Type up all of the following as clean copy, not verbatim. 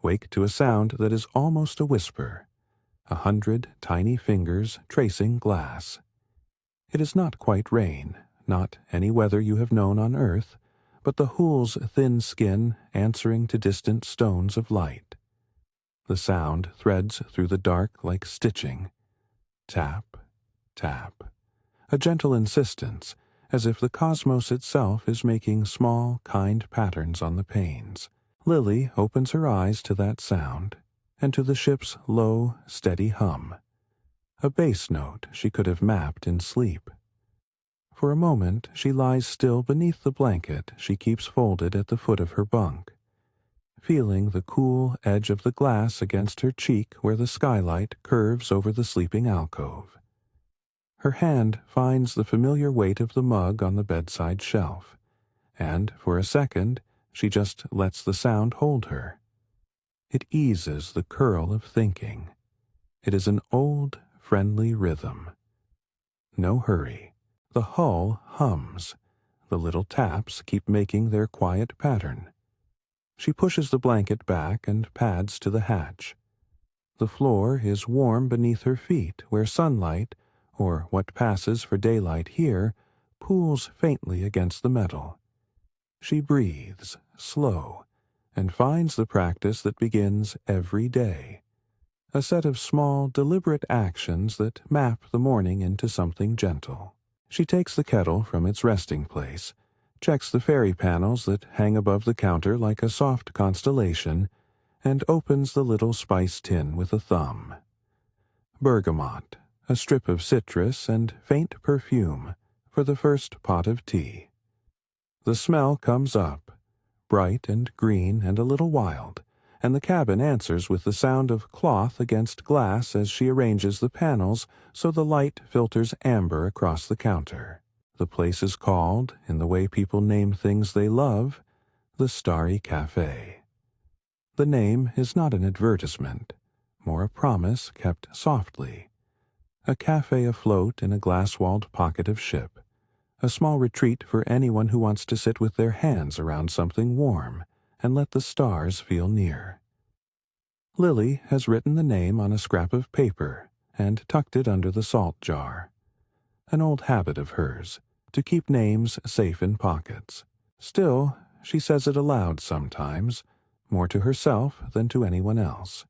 wake to a sound that is almost a whisper, 100 tiny fingers tracing glass. It is not quite rain, not any weather you have known on earth, but the hool's thin skin answering to distant stones of light. The sound threads through the dark like stitching. Tap, tap. A gentle insistence, as if the cosmos itself is making small, kind patterns on the panes. Lily opens her eyes to that sound, and to the ship's low, steady hum. A bass note she could have mapped in sleep. For a moment she lies still beneath the blanket she keeps folded at the foot of her bunk, feeling the cool edge of the glass against her cheek where the skylight curves over the sleeping alcove. Her hand finds the familiar weight of the mug on the bedside shelf, and for a second she just lets the sound hold her. It eases the curl of thinking. It is an old, friendly rhythm. No hurry. The hull hums. The little taps keep making their quiet pattern. She pushes the blanket back and pads to the hatch. The floor is warm beneath her feet where sunlight, or what passes for daylight here, pools faintly against the metal. She breathes, slow, and finds the practice that begins every day. A set of small, deliberate actions that map the morning into something gentle. She takes the kettle from its resting place, checks the fairy panels that hang above the counter like a soft constellation, and opens the little spice tin with a thumb. Bergamot, a strip of citrus, and faint perfume for the first pot of tea. The smell comes up, bright and green and a little wild, and the cabin answers with the sound of cloth against glass as she arranges the panels so the light filters amber across the counter. The place is called, in the way people name things they love, the Starry Cafe. The name is not an advertisement, more a promise kept softly. A cafe afloat in a glass-walled pocket of ship, a small retreat for anyone who wants to sit with their hands around something warm and let the stars feel near. Lily has written the name on a scrap of paper and tucked it under the salt jar. An old habit of hers, to keep names safe in pockets. Still, she says it aloud sometimes, more to herself than to anyone else.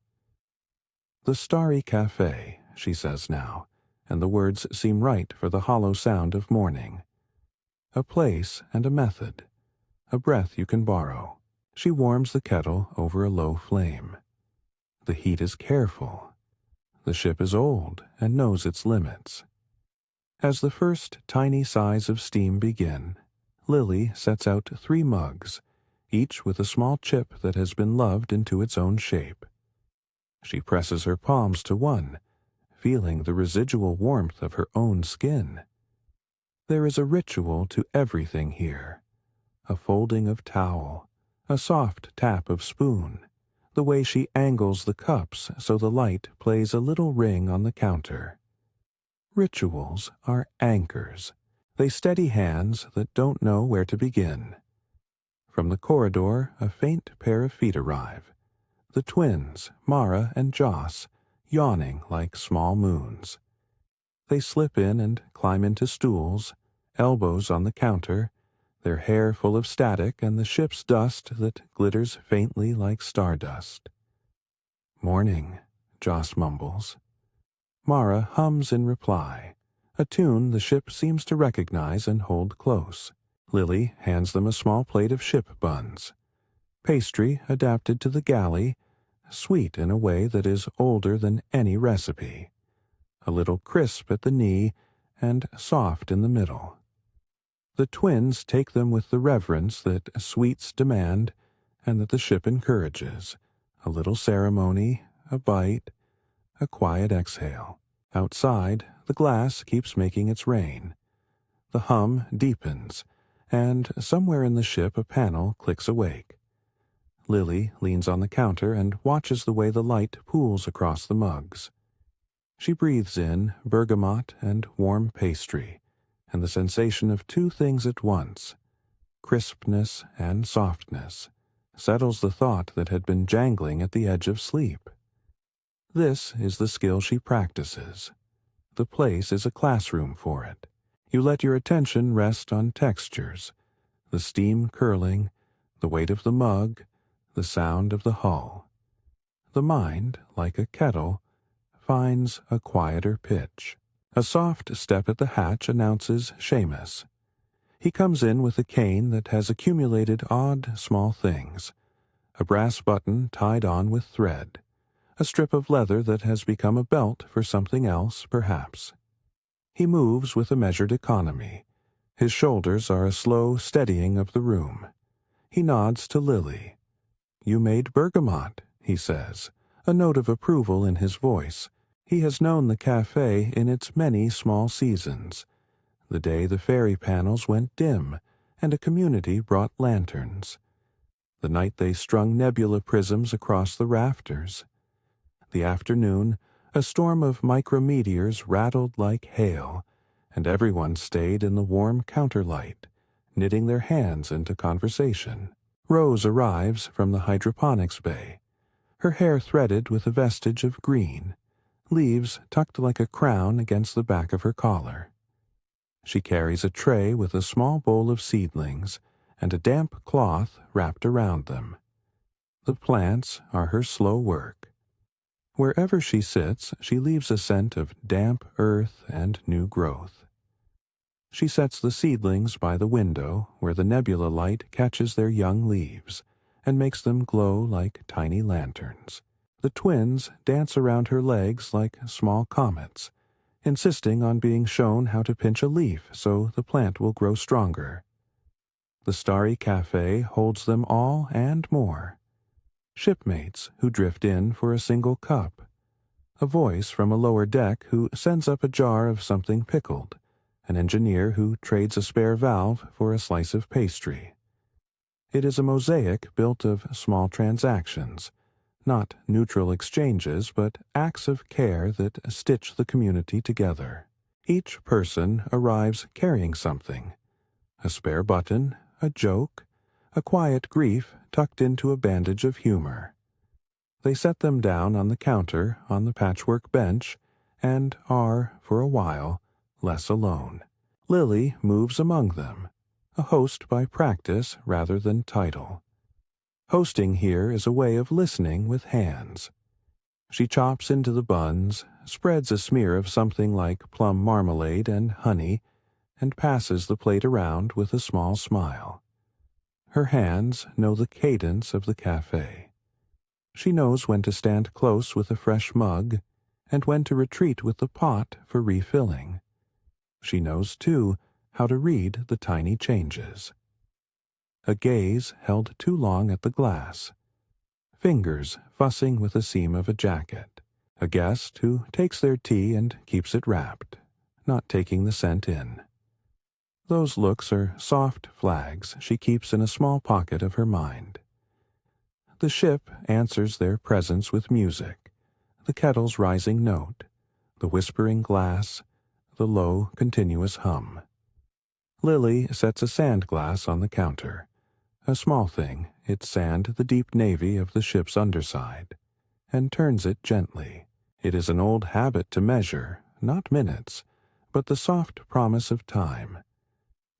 The Starry Cafe, she says now, and the words seem right for the hollow sound of morning. A place and a method, a breath you can borrow. She warms the kettle over a low flame. The heat is careful. The ship is old and knows its limits. As the first tiny sighs of steam begin, Lily sets out 3 mugs, each with a small chip that has been loved into its own shape. She presses her palms to one, feeling the residual warmth of her own skin. There is a ritual to everything here. A folding of towel, a soft tap of spoon, the way she angles the cups so the light plays a little ring on the counter. Rituals are anchors. They steady hands that don't know where to begin. From the corridor, a faint pair of feet arrive. The twins, Mara and Joss, yawning like small moons. They slip in and climb into stools, elbows on the counter, their hair full of static and the ship's dust that glitters faintly like stardust. "Morning," Joss mumbles. Mara hums in reply, a tune the ship seems to recognize and hold close. Lily hands them a small plate of ship buns. Pastry adapted to the galley, sweet in a way that is older than any recipe. A little crisp at the knee and soft in the middle. The twins take them with the reverence that sweets demand and that the ship encourages. A little ceremony, a bite, a quiet exhale. Outside, the glass keeps making its rain. The hum deepens, and somewhere in the ship a panel clicks awake. Lily leans on the counter and watches the way the light pools across the mugs. She breathes in bergamot and warm pastry, and the sensation of 2 things at once, crispness and softness, settles the thought that had been jangling at the edge of sleep. This is the skill she practices. The place is a classroom for it. You let your attention rest on textures, the steam curling, the weight of the mug, the sound of the hull. The mind, like a kettle, finds a quieter pitch. A soft step at the hatch announces Seamus. He comes in with a cane that has accumulated odd small things, a brass button tied on with thread, a strip of leather that has become a belt for something else, perhaps. He moves with a measured economy. His shoulders are a slow steadying of the room. He nods to Lily. "You made bergamot," he says, a note of approval in his voice. He has known the cafe in its many small seasons. The day the fairy panels went dim and a community brought lanterns. The night they strung nebula prisms across the rafters. The afternoon, a storm of micrometeors rattled like hail, and everyone stayed in the warm counterlight, knitting their hands into conversation. Rose arrives from the hydroponics bay, her hair threaded with a vestige of green, leaves tucked like a crown against the back of her collar. She carries a tray with a small bowl of seedlings and a damp cloth wrapped around them. The plants are her slow work. Wherever she sits, she leaves a scent of damp earth and new growth. She sets the seedlings by the window where the nebula light catches their young leaves and makes them glow like tiny lanterns. The twins dance around her legs like small comets, insisting on being shown how to pinch a leaf so the plant will grow stronger. The Starry Cafe holds them all and more. Shipmates who drift in for a single cup. A voice from a lower deck who sends up a jar of something pickled. An engineer who trades a spare valve for a slice of pastry. It is a mosaic built of small transactions, not neutral exchanges, but acts of care that stitch the community together. Each person arrives carrying something: a spare button, a joke, a quiet grief tucked into a bandage of humor. They set them down on the counter on the patchwork bench and are, for a while, less alone. Lily moves among them, a host by practice rather than title. Hosting here is a way of listening with hands. She chops into the buns, spreads a smear of something like plum marmalade and honey, and passes the plate around with a small smile. Her hands know the cadence of the cafe. She knows when to stand close with a fresh mug and when to retreat with the pot for refilling. She knows, too, how to read the tiny changes. A gaze held too long at the glass. Fingers fussing with the seam of a jacket. A guest who takes their tea and keeps it wrapped, not taking the scent in. Those looks are soft flags she keeps in a small pocket of her mind. The ship answers their presence with music, the kettle's rising note, the whispering glass, the low, continuous hum. Lily sets a sand glass on the counter, a small thing, its sand the deep navy of the ship's underside, and turns it gently. It is an old habit to measure, not minutes, but the soft promise of time.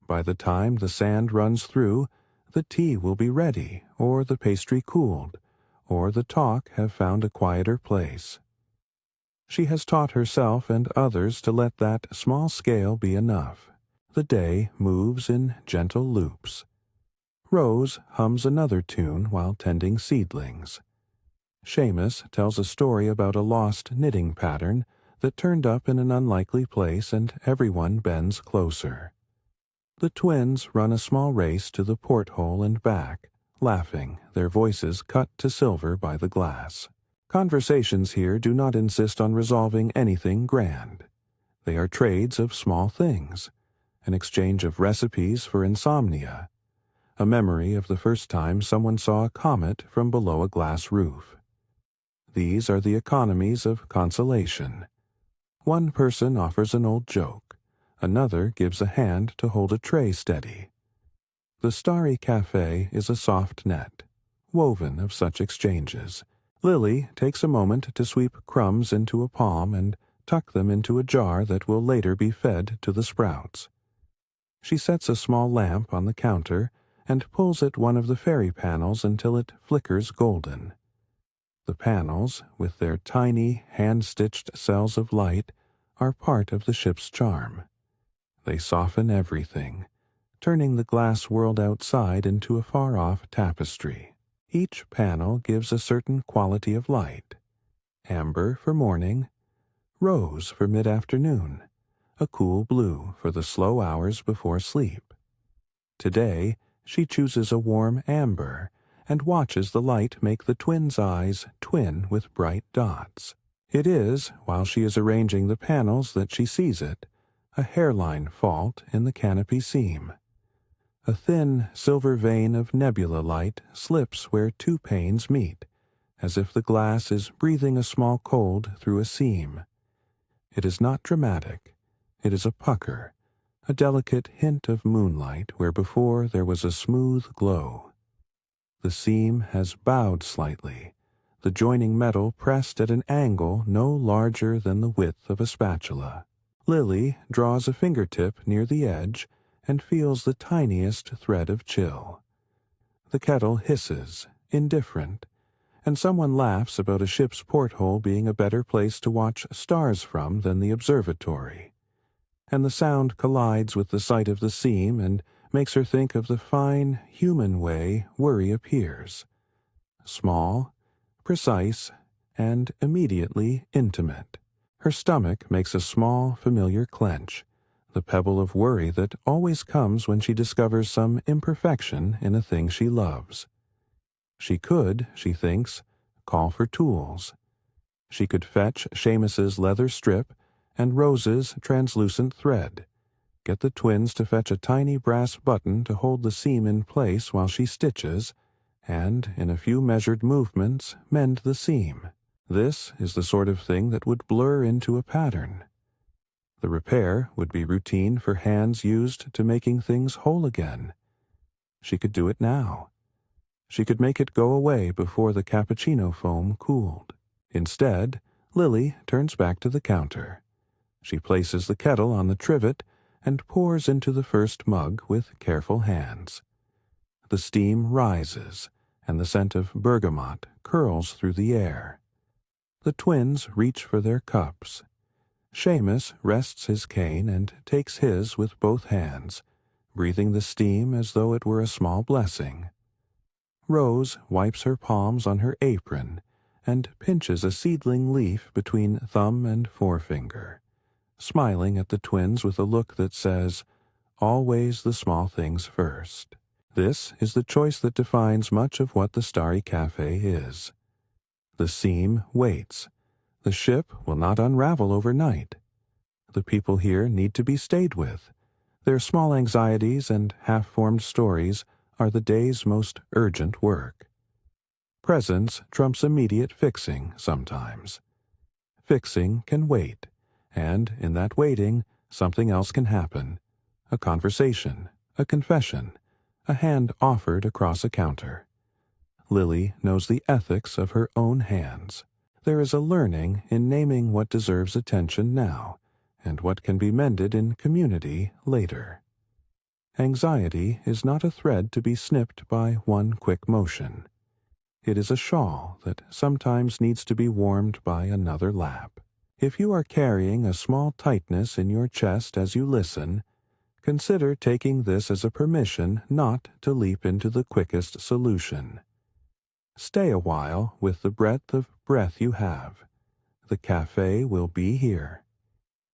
By the time the sand runs through, the tea will be ready, or the pastry cooled, or the talk have found a quieter place. She has taught herself and others to let that small scale be enough. The day moves in gentle loops. Rose hums another tune while tending seedlings. Seamus tells a story about a lost knitting pattern that turned up in an unlikely place and everyone bends closer. The twins run a small race to the porthole and back, laughing, their voices cut to silver by the glass. Conversations here do not insist on resolving anything grand. They are trades of small things, an exchange of recipes for insomnia, a memory of the first time someone saw a comet from below a glass roof. These are the economies of consolation. One person offers an old joke. Another gives a hand to hold a tray steady. The Starry Cafe is a soft net, woven of such exchanges. Lily takes a moment to sweep crumbs into a palm and tuck them into a jar that will later be fed to the sprouts. She sets a small lamp on the counter and pulls at one of the fairy panels until it flickers golden. The panels, with their tiny, hand-stitched cells of light, are part of the ship's charm. They soften everything, turning the glass world outside into a far-off tapestry. Each panel gives a certain quality of light: amber for morning, rose for mid-afternoon, a cool blue for the slow hours before sleep. Today, she chooses a warm amber and watches the light make the twins' eyes twin with bright dots. It is, while she is arranging the panels, that she sees it, a hairline fault in the canopy seam. A thin silver vein of nebula light slips where two panes meet, as if the glass is breathing a small cold through a seam. It is not dramatic. It is a pucker, a delicate hint of moonlight where before there was a smooth glow. The seam has bowed slightly, the joining metal pressed at an angle no larger than the width of a spatula. Lily draws a fingertip near the edge and feels the tiniest thread of chill. The kettle hisses, indifferent, and someone laughs about a ship's porthole being a better place to watch stars from than the observatory. And the sound collides with the sight of the seam and makes her think of the fine, human way worry appears. Small, precise, and immediately intimate. Her stomach makes a small, familiar clench, the pebble of worry that always comes when she discovers some imperfection in a thing she loves. She could, she thinks, call for tools. She could fetch Seamus's leather strip and Rose's translucent thread, get the twins to fetch a tiny brass button to hold the seam in place while she stitches, and, in a few measured movements, mend the seam. This is the sort of thing that would blur into a pattern. The repair would be routine for hands used to making things whole again. She could do it now. She could make it go away before the cappuccino foam cooled. Instead, Lily turns back to the counter. She places the kettle on the trivet and pours into the first mug with careful hands. The steam rises, and the scent of bergamot curls through the air. The twins reach for their cups. Seamus rests his cane and takes his with both hands, breathing the steam as though it were a small blessing. Rose wipes her palms on her apron and pinches a seedling leaf between thumb and forefinger, smiling at the twins with a look that says, "Always the small things first." This is the choice that defines much of what the Starry Cafe is. The seam waits. The ship will not unravel overnight. The people here need to be stayed with. Their small anxieties and half-formed stories are the day's most urgent work. Presence trumps immediate fixing sometimes. Fixing can wait, and in that waiting, something else can happen. A conversation, a confession, a hand offered across a counter. Lily knows the ethics of her own hands. There is a learning in naming what deserves attention now, and what can be mended in community later. Anxiety is not a thread to be snipped by one quick motion. It is a shawl that sometimes needs to be warmed by another lap. If you are carrying a small tightness in your chest as you listen, consider taking this as a permission not to leap into the quickest solution. Stay a while with the breadth of breath you have. The cafe will be here.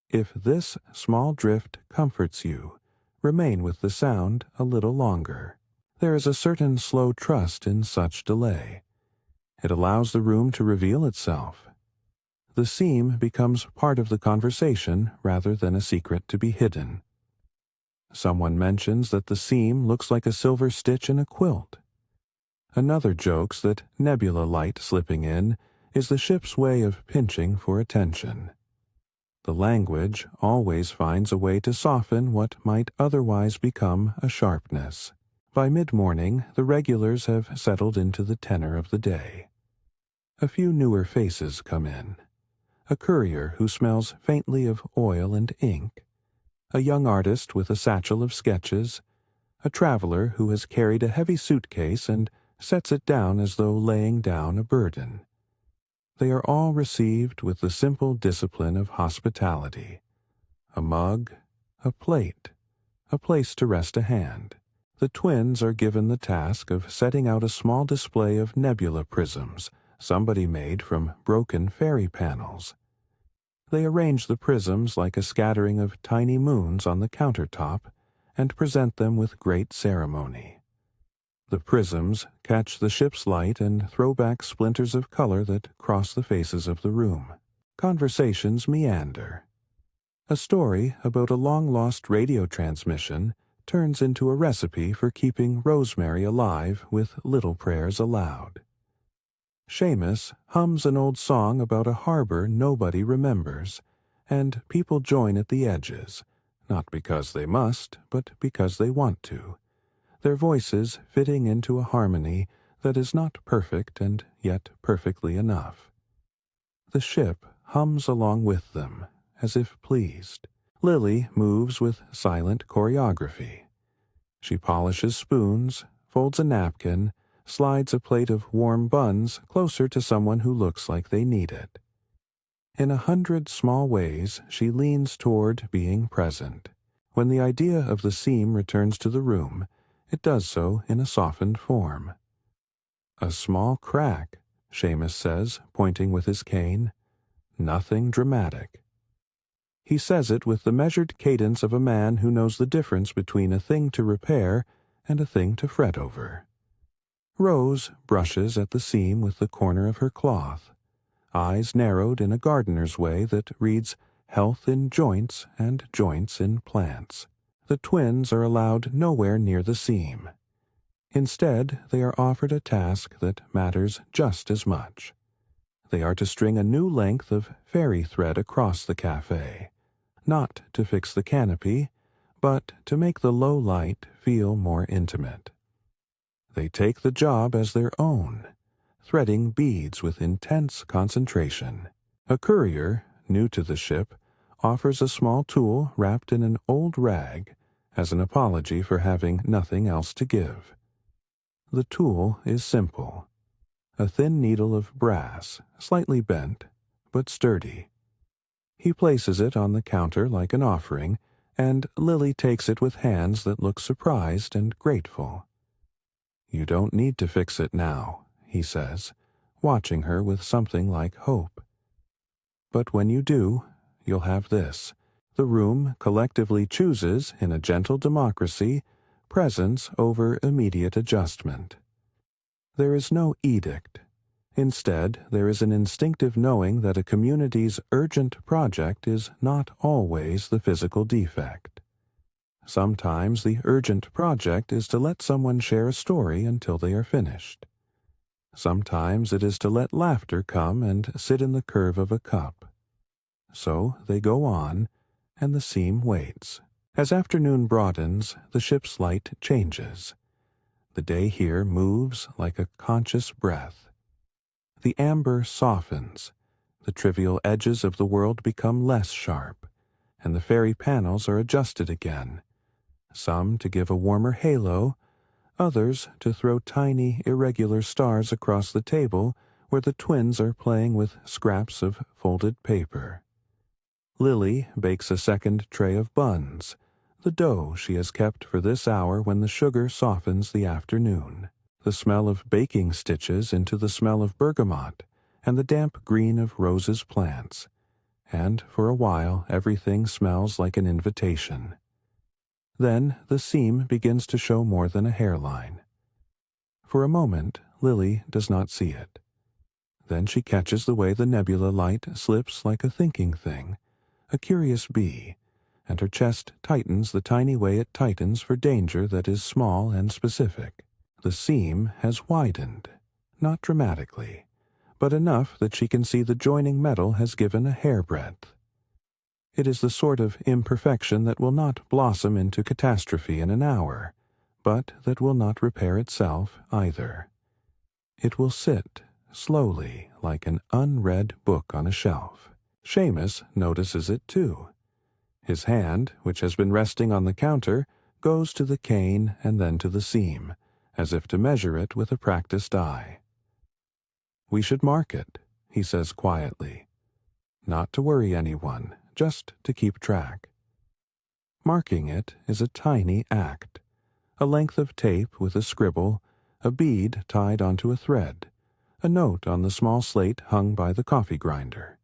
If this small drift comforts you, remain with the sound a little longer. There is a certain slow trust in such delay. It allows the room to reveal itself. The seam becomes part of the conversation rather than a secret to be hidden. Someone mentions that the seam looks like a silver stitch in a quilt. Another jokes that nebula light slipping in is the ship's way of pinching for attention. The language always finds a way to soften what might otherwise become a sharpness. By mid-morning, the regulars have settled into the tenor of the day. A few newer faces come in. A courier who smells faintly of oil and ink, a young artist with a satchel of sketches, a traveler who has carried a heavy suitcase and sets it down as though laying down a burden. They are all received with the simple discipline of hospitality. A mug, a plate, a place to rest a hand. The twins are given the task of setting out a small display of nebula prisms somebody made from broken fairy panels. They arrange the prisms like a scattering of tiny moons on the countertop and present them with great ceremony. The prisms catch the ship's light and throw back splinters of color that cross the faces of the room. Conversations meander. A story about a long-lost radio transmission turns into a recipe for keeping Rosemary alive with little prayers aloud. Seamus hums an old song about a harbor nobody remembers, and people join at the edges, not because they must, but because they want to, their voices fitting into a harmony that is not perfect and yet perfectly enough. The ship hums along with them, as if pleased. Lily moves with silent choreography. She polishes spoons, folds a napkin, slides a plate of warm buns closer to someone who looks like they need it. In 100 small ways, she leans toward being present. When the idea of the seam returns to the room, it does so in a softened form. A small crack, Seamus says, pointing with his cane. Nothing dramatic. He says it with the measured cadence of a man who knows the difference between a thing to repair and a thing to fret over. Rose brushes at the seam with the corner of her cloth, eyes narrowed in a gardener's way that reads health in joints and joints in plants. The twins are allowed nowhere near the seam. Instead, they are offered a task that matters just as much. They are to string a new length of fairy thread across the cafe, not to fix the canopy, but to make the low light feel more intimate. They take the job as their own, threading beads with intense concentration. A courier, new to the ship, offers a small tool wrapped in an old rag as an apology for having nothing else to give. The tool is simple. A thin needle of brass, slightly bent, but sturdy. He places it on the counter like an offering, and Lily takes it with hands that look surprised and grateful. "You don't need to fix it now," he says, watching her with something like hope. "But when you do, you'll have this. The room collectively chooses, in a gentle democracy, presence over immediate adjustment. There is no edict. Instead, there is an instinctive knowing that a community's urgent project is not always the physical defect. Sometimes the urgent project is to let someone share a story until they are finished. Sometimes it is to let laughter come and sit in the curve of a cup. So they go on, and the seam waits. As afternoon broadens, the ship's light changes. The day here moves like a conscious breath. The amber softens, the trivial edges of the world become less sharp, and the fairy panels are adjusted again, some to give a warmer halo, others to throw tiny, irregular stars across the table where the twins are playing with scraps of folded paper. Lily bakes a second tray of buns, the dough she has kept for this hour when the sugar softens the afternoon. The smell of baking stitches into the smell of bergamot and the damp green of Rose's plants, and for a while everything smells like an invitation. Then the seam begins to show more than a hairline. For a moment, Lily does not see it. Then she catches the way the nebula light slips like a thinking thing, a curious bee, and her chest tightens the tiny way it tightens for danger that is small and specific. The seam has widened, not dramatically, but enough that she can see the joining metal has given a hairbreadth. It is the sort of imperfection that will not blossom into catastrophe in an hour, but that will not repair itself either. It will sit slowly like an unread book on a shelf. Seamus notices it too. His hand, which has been resting on the counter, goes to the cane and then to the seam, as if to measure it with a practiced eye. "We should mark it," he says quietly. "Not to worry anyone, just to keep track." Marking it is a tiny act. A length of tape with a scribble, a bead tied onto a thread, a note on the small slate hung by the coffee grinder.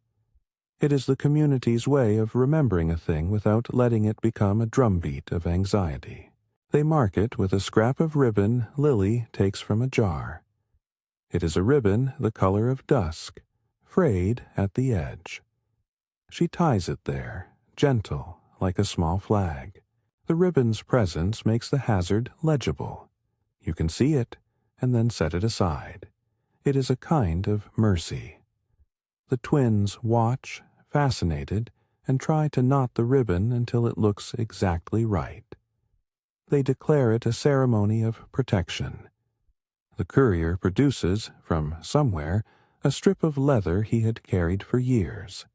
It is the community's way of remembering a thing without letting it become a drumbeat of anxiety. They mark it with a scrap of ribbon Lily takes from a jar. It is a ribbon the color of dusk, frayed at the edge. She ties it there, gentle, like a small flag. The ribbon's presence makes the hazard legible. You can see it, and then set it aside. It is a kind of mercy. The twins watch, fascinated, and try to knot the ribbon until it looks exactly right. They declare it a ceremony of protection. The courier produces, from somewhere, a strip of leather he had carried for years.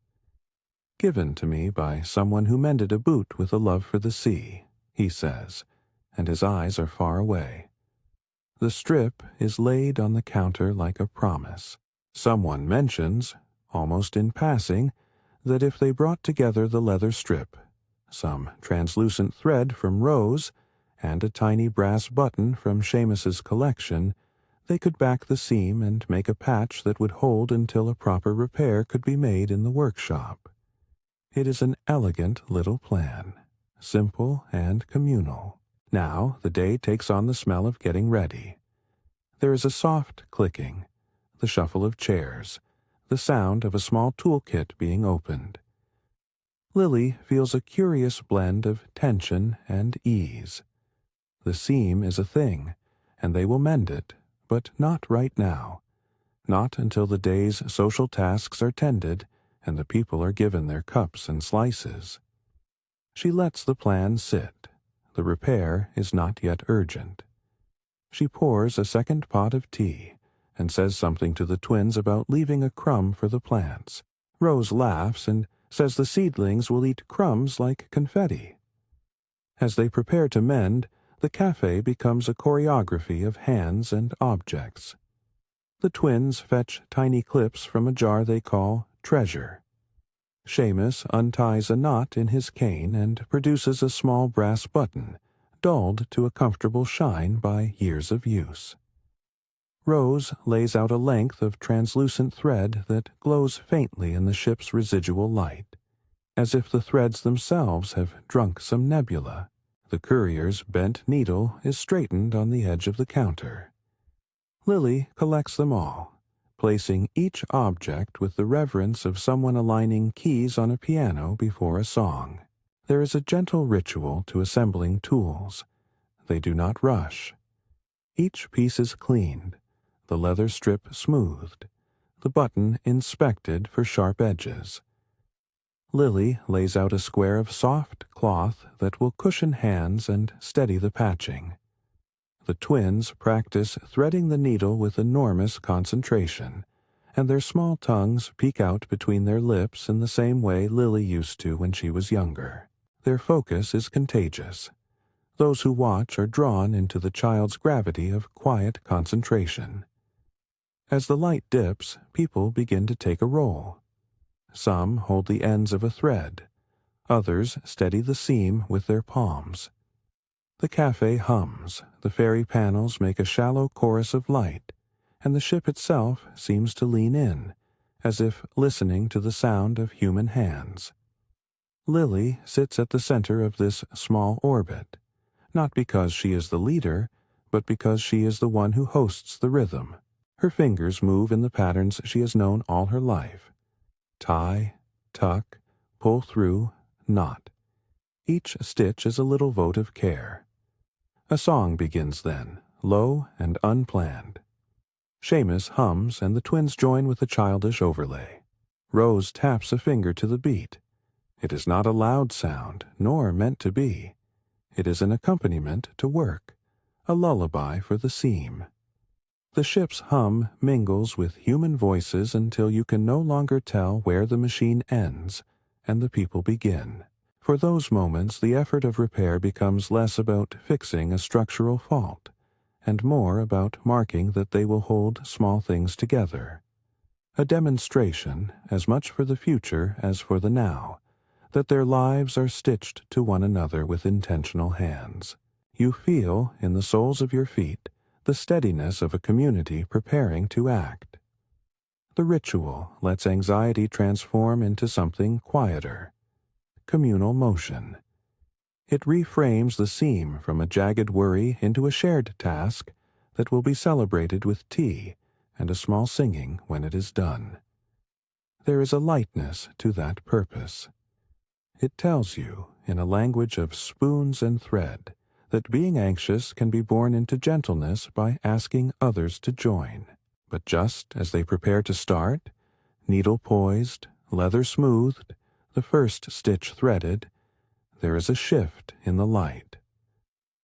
"Given to me by someone who mended a boot with a love for the sea," he says, and his eyes are far away. The strip is laid on the counter like a promise. Someone mentions, almost in passing, that if they brought together the leather strip, some translucent thread from Rose, and a tiny brass button from Seamus's collection, they could back the seam and make a patch that would hold until a proper repair could be made in the workshop. It is an elegant little plan, simple and communal. Now the day takes on the smell of getting ready. There is a soft clicking, the shuffle of chairs, the sound of a small toolkit being opened. Lily feels a curious blend of tension and ease. The seam is a thing, and they will mend it, but not right now. Not until the day's social tasks are tended and the people are given their cups and slices. She lets the plan sit. The repair is not yet urgent. She pours a second pot of tea and says something to the twins about leaving a crumb for the plants. Rose laughs and says the seedlings will eat crumbs like confetti. As they prepare to mend, the cafe becomes a choreography of hands and objects. The twins fetch tiny clips from a jar they call treasure. Seamus unties a knot in his cane and produces a small brass button, dulled to a comfortable shine by years of use. Rose lays out a length of translucent thread that glows faintly in the ship's residual light, as if the threads themselves have drunk some nebula. The courier's bent needle is straightened on the edge of the counter. Lily collects them all, placing each object with the reverence of someone aligning keys on a piano before a song. There is a gentle ritual to assembling tools. They do not rush. Each piece is cleaned, the leather strip smoothed, the button inspected for sharp edges. Lily lays out a square of soft cloth that will cushion hands and steady the patching. The twins practice threading the needle with enormous concentration, and their small tongues peek out between their lips in the same way Lily used to when she was younger. Their focus is contagious. Those who watch are drawn into the child's gravity of quiet concentration. As the light dips, people begin to take a role. Some hold the ends of a thread. Others steady the seam with their palms. The cafe hums, the fairy panels make a shallow chorus of light, and the ship itself seems to lean in, as if listening to the sound of human hands. Lily sits at the center of this small orbit, not because she is the leader, but because she is the one who hosts the rhythm. Her fingers move in the patterns she has known all her life. Tie, tuck, pull through, knot. Each stitch is a little vote of care. A song begins then, low and unplanned. Seamus hums and the twins join with a childish overlay. Rose taps a finger to the beat. It is not a loud sound, nor meant to be. It is an accompaniment to work, a lullaby for the seam. The ship's hum mingles with human voices until you can no longer tell where the machine ends and the people begin. For those moments, the effort of repair becomes less about fixing a structural fault and more about marking that they will hold small things together. A demonstration, as much for the future as for the now, that their lives are stitched to one another with intentional hands. You feel, in the soles of your feet, the steadiness of a community preparing to act. The ritual lets anxiety transform into something quieter, communal motion. It reframes the seam from a jagged worry into a shared task that will be celebrated with tea and a small singing when it is done. There is a lightness to that purpose. It tells you, in a language of spoons and thread, that being anxious can be born into gentleness by asking others to join. But just as they prepare to start, needle poised, leather smoothed, the first stitch threaded, there is a shift in the light.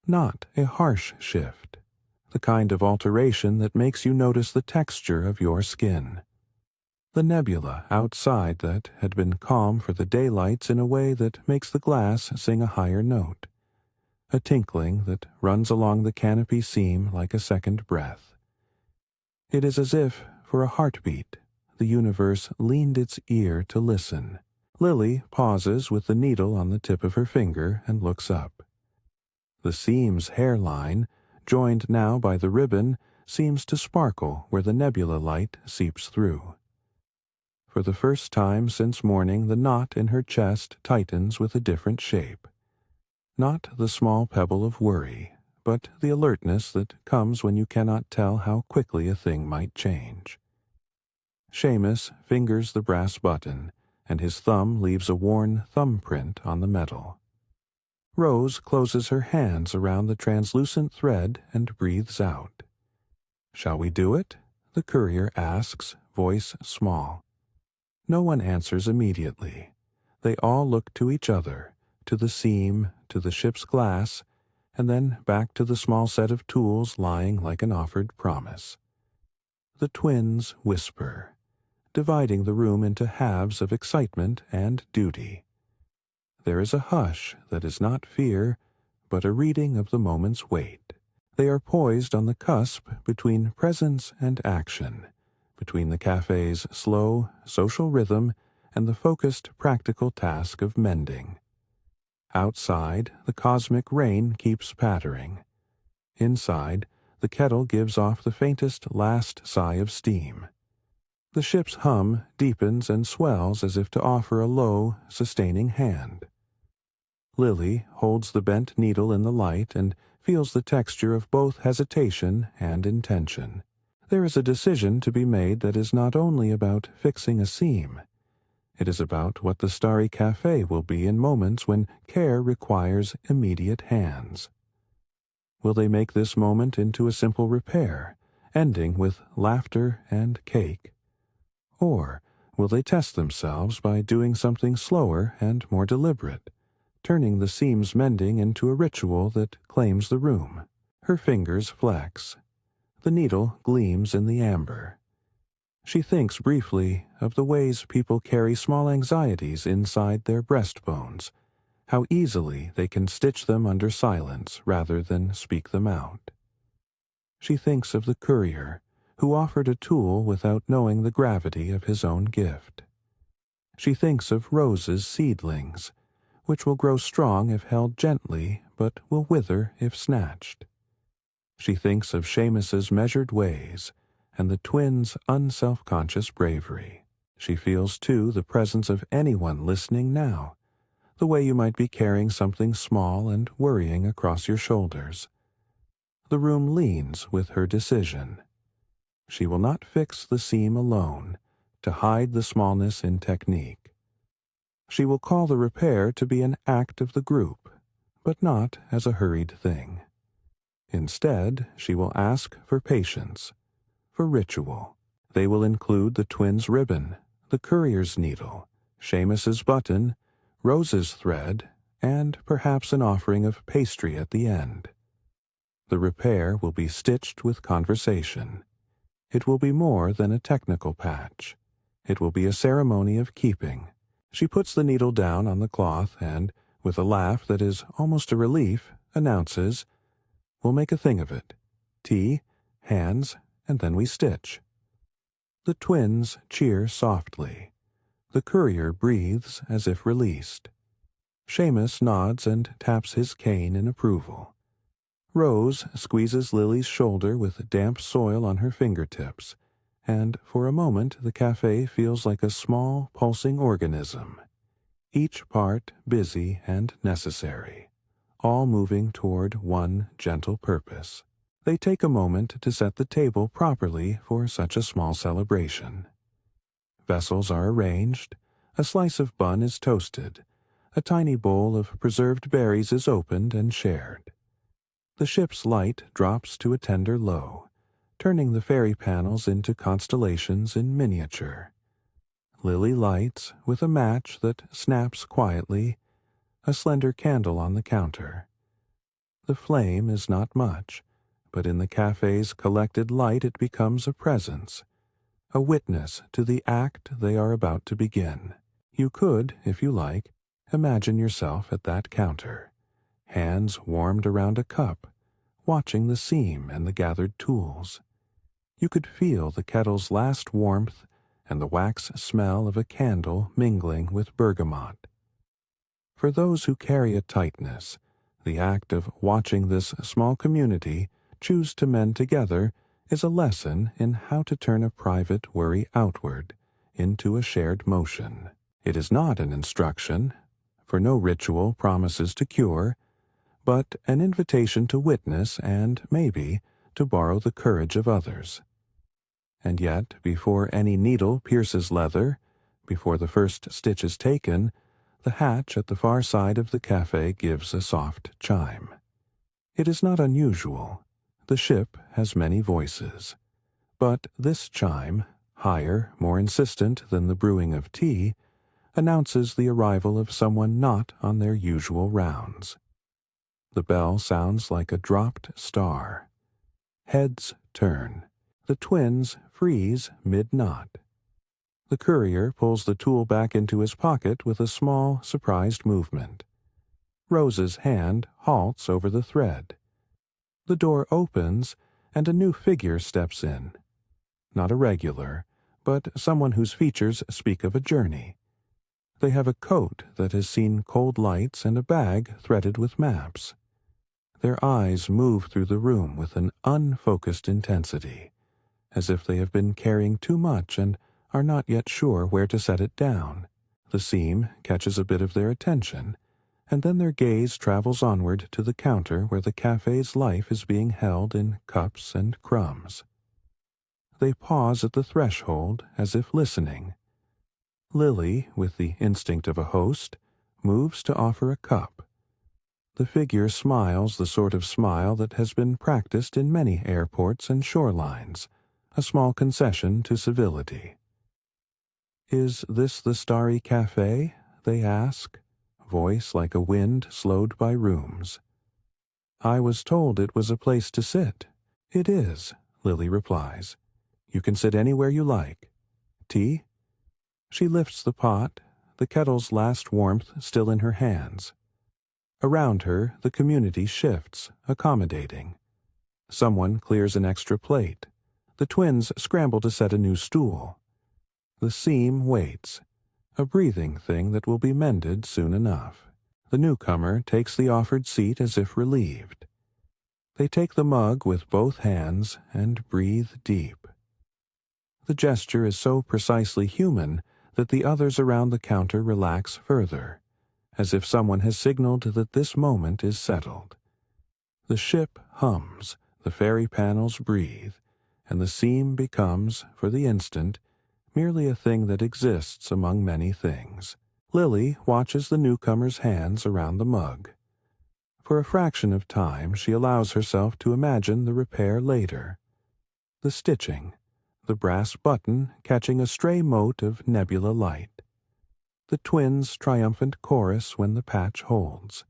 Not a harsh shift, the kind of alteration that makes you notice the texture of your skin. The nebula outside that had been calm for the daylights in a way that makes the glass sing a higher note. A tinkling that runs along the canopy seam like a second breath. It is as if, for a heartbeat, the universe leaned its ear to listen. Lily pauses with the needle on the tip of her finger and looks up. The seam's hairline, joined now by the ribbon, seems to sparkle where the nebula light seeps through. For the first time since morning, the knot in her chest tightens with a different shape. Not the small pebble of worry, but the alertness that comes when you cannot tell how quickly a thing might change. Seamus fingers the brass button, and his thumb leaves a worn thumbprint on the metal. Rose closes her hands around the translucent thread and breathes out. "Shall we do it?" the courier asks, voice small. No one answers immediately. They all look to each other, to the seam, to the ship's glass, and then back to the small set of tools lying like an offered promise. The twins whisper, dividing the room into halves of excitement and duty. There is a hush that is not fear, but a reading of the moment's weight. They are poised on the cusp between presence and action, between the cafe's slow, social rhythm and the focused, practical task of mending. Outside, the cosmic rain keeps pattering. Inside, the kettle gives off the faintest last sigh of steam. The ship's hum deepens and swells as if to offer a low, sustaining hand. Lily holds the bent needle in the light and feels the texture of both hesitation and intention. There is a decision to be made that is not only about fixing a seam. It is about what the Starry Cafe will be in moments when care requires immediate hands. Will they make this moment into a simple repair, ending with laughter and cake? Or will they test themselves by doing something slower and more deliberate, turning the seam's mending into a ritual that claims the room? Her fingers flex. The needle gleams in the amber. She thinks briefly of the ways people carry small anxieties inside their breastbones, how easily they can stitch them under silence rather than speak them out. She thinks of the courier, who offered a tool without knowing the gravity of his own gift. She thinks of Rose's seedlings, which will grow strong if held gently, but will wither if snatched. She thinks of Seamus's measured ways, and the twins' unselfconscious bravery. She feels, too, the presence of anyone listening now, the way you might be carrying something small and worrying across your shoulders. The room leans with her decision. She will not fix the seam alone, to hide the smallness in technique. She will call the repair to be an act of the group, but not as a hurried thing. Instead, she will ask for patience, for ritual. They will include the twins' ribbon, the courier's needle, Seamus's button, Rose's thread, and perhaps an offering of pastry at the end. The repair will be stitched with conversation. It will be more than a technical patch. It will be a ceremony of keeping. She puts the needle down on the cloth and, with a laugh that is almost a relief, announces, "We'll make a thing of it. Tea, hands, and then we stitch." The twins cheer softly. The courier breathes as if released. Seamus nods and taps his cane in approval. Rose squeezes Lily's shoulder with damp soil on her fingertips, and for a moment the cafe feels like a small, pulsing organism, each part busy and necessary, all moving toward one gentle purpose. They take a moment to set the table properly for such a small celebration. Vessels are arranged, a slice of bun is toasted, a tiny bowl of preserved berries is opened and shared. The ship's light drops to a tender low, turning the fairy panels into constellations in miniature. Lily lights, with a match that snaps quietly, a slender candle on the counter. The flame is not much, but in the cafe's collected light it becomes a presence, a witness to the act they are about to begin. You could, if you like, imagine yourself at that counter, hands warmed around a cup, watching the seam and the gathered tools. You could feel the kettle's last warmth and the wax smell of a candle mingling with bergamot. For those who carry a tightness, the act of watching this small community choose to mend together is a lesson in how to turn a private worry outward into a shared motion. It is not an instruction, for no ritual promises to cure, but an invitation to witness and, maybe, to borrow the courage of others. And yet, before any needle pierces leather, before the first stitch is taken, the hatch at the far side of the cafe gives a soft chime. It is not unusual. The ship has many voices. But this chime, higher, more insistent than the brewing of tea, announces the arrival of someone not on their usual rounds. The bell sounds like a dropped star. Heads turn. The twins freeze mid-knot. The courier pulls the tool back into his pocket with a small, surprised movement. Rose's hand halts over the thread. The door opens, and a new figure steps in. Not a regular, but someone whose features speak of a journey. They have a coat that has seen cold lights and a bag threaded with maps. Their eyes move through the room with an unfocused intensity, as if they have been carrying too much and are not yet sure where to set it down. The seam catches a bit of their attention, and then their gaze travels onward to the counter where the cafe's life is being held in cups and crumbs. They pause at the threshold as if listening. Lily, with the instinct of a host, moves to offer a cup. The figure smiles the sort of smile that has been practiced in many airports and shorelines, a small concession to civility. "Is this the Starry Cafe?" they ask, voice like a wind slowed by rooms. "I was told it was a place to sit." "It is," Lily replies. "You can sit anywhere you like. Tea?" She lifts the pot, the kettle's last warmth still in her hands. Around her, the community shifts, accommodating. Someone clears an extra plate. The twins scramble to set a new stool. The seam waits, a breathing thing that will be mended soon enough. The newcomer takes the offered seat as if relieved. They take the mug with both hands and breathe deep. The gesture is so precisely human that the others around the counter relax further, as if someone has signaled that this moment is settled. The ship hums, the fairy panels breathe, and the seam becomes, for the instant, merely a thing that exists among many things. Lily watches the newcomer's hands around the mug. For a fraction of time she allows herself to imagine the repair later. The stitching, the brass button catching a stray mote of nebula light. The twins' triumphant chorus when the patch holds.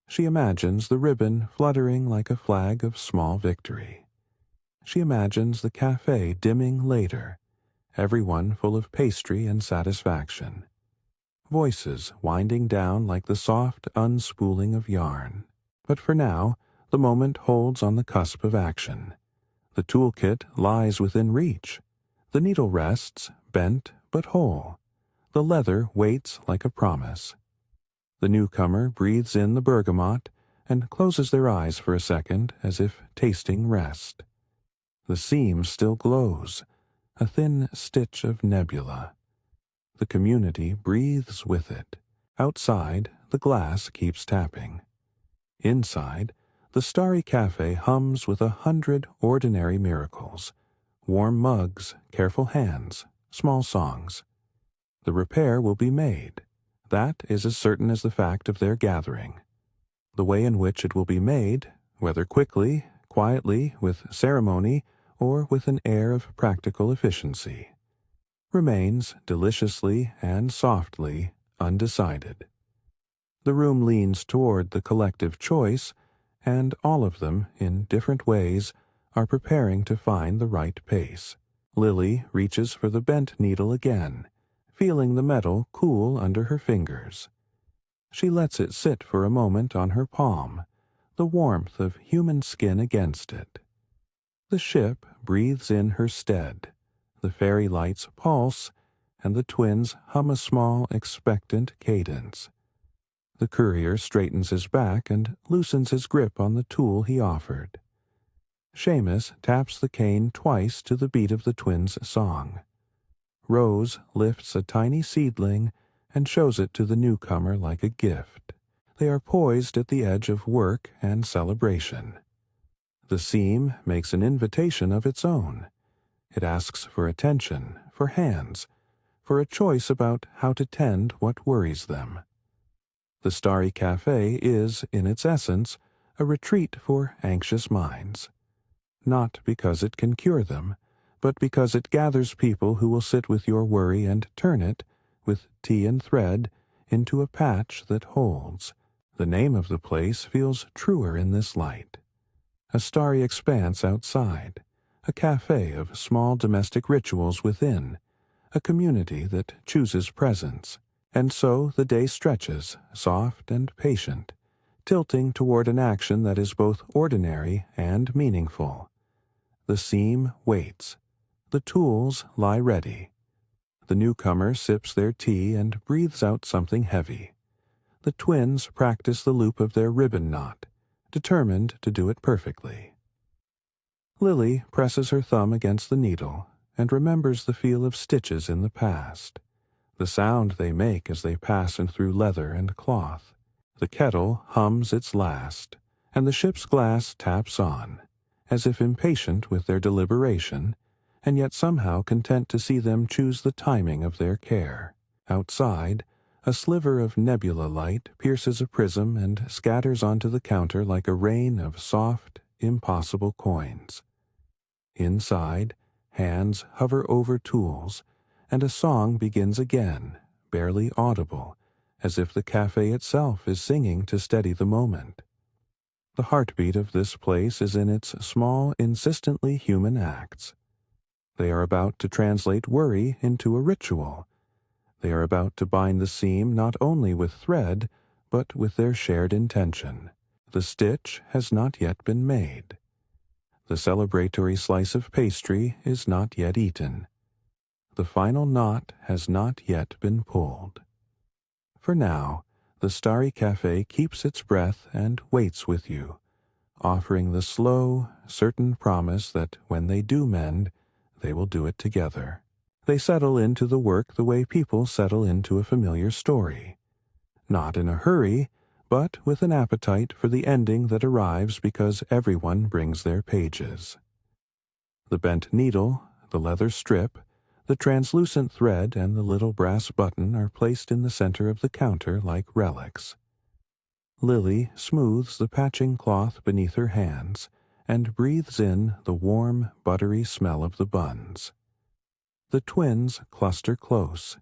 She imagines the ribbon fluttering like a flag of small victory. She imagines the cafe dimming later, everyone full of pastry and satisfaction. Voices winding down like the soft unspooling of yarn. But for now, the moment holds on the cusp of action. The toolkit lies within reach. The needle rests, bent but whole. The leather waits like a promise. The newcomer breathes in the bergamot and closes their eyes for a second as if tasting rest. The seam still glows, a thin stitch of nebula. The community breathes with it. Outside, the glass keeps tapping. Inside, the Starry Cafe hums with 100 ordinary miracles. Warm mugs, careful hands, small songs. The repair will be made. That is as certain as the fact of their gathering. The way in which it will be made, whether quickly, quietly, with ceremony, or with an air of practical efficiency, remains deliciously and softly undecided. The room leans toward the collective choice, and all of them, in different ways, are preparing to find the right pace. Lily reaches for the bent needle again, feeling the metal cool under her fingers. She lets it sit for a moment on her palm, the warmth of human skin against it. The ship breathes in her stead, the fairy lights pulse, and the twins hum a small, expectant cadence. The courier straightens his back and loosens his grip on the tool he offered. Seamus taps the cane twice to the beat of the twins' song. Rose lifts a tiny seedling and shows it to the newcomer like a gift. They are poised at the edge of work and celebration. The seam makes an invitation of its own. It asks for attention, for hands, for a choice about how to tend what worries them. The Starry Cafe is, in its essence, a retreat for anxious minds. Not because it can cure them, but because it gathers people who will sit with your worry and turn it, with tea and thread, into a patch that holds. The name of the place feels truer in this light. A starry expanse outside, a cafe of small domestic rituals within, a community that chooses presence. And so the day stretches, soft and patient, tilting toward an action that is both ordinary and meaningful. The seam waits. The tools lie ready. The newcomer sips their tea and breathes out something heavy. The twins practice the loop of their ribbon knot, determined to do it perfectly. Lily presses her thumb against the needle and remembers the feel of stitches in the past, the sound they make as they pass in through leather and cloth. The kettle hums its last, and the ship's glass taps on, as if impatient with their deliberation, and yet somehow content to see them choose the timing of their care. Outside, a sliver of nebula light pierces a prism and scatters onto the counter like a rain of soft, impossible coins. Inside, hands hover over tools, and a song begins again, barely audible, as if the cafe itself is singing to steady the moment. The heartbeat of this place is in its small, insistently human acts. They are about to translate worry into a ritual. They are about to bind the seam not only with thread, but with their shared intention. The stitch has not yet been made. The celebratory slice of pastry is not yet eaten. The final knot has not yet been pulled. For now, the Starry Cafe keeps its breath and waits with you, offering the slow, certain promise that when they do mend, they will do it together. They settle into the work the way people settle into a familiar story. Not in a hurry, but with an appetite for the ending that arrives because everyone brings their pages. The bent needle, the leather strip, the translucent thread, and the little brass button are placed in the center of the counter like relics. Lily smooths the patching cloth beneath her hands and breathes in the warm, buttery smell of the buns. The twins cluster close,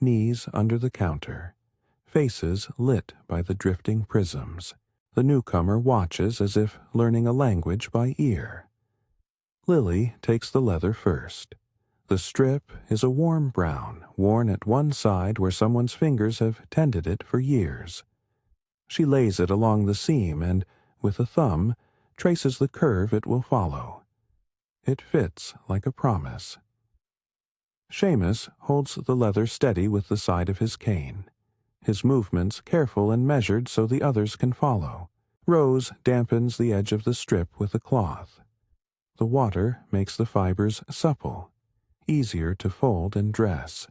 knees under the counter, faces lit by the drifting prisms. The newcomer watches as if learning a language by ear. Lily takes the leather first. The strip is a warm brown, worn at one side where someone's fingers have tended it for years. She lays it along the seam and, with a thumb, traces the curve it will follow. It fits like a promise. Seamus holds the leather steady with the side of his cane, his movements careful and measured so the others can follow. Rose dampens the edge of the strip with a cloth. The water makes the fibers supple, easier to fold and dress.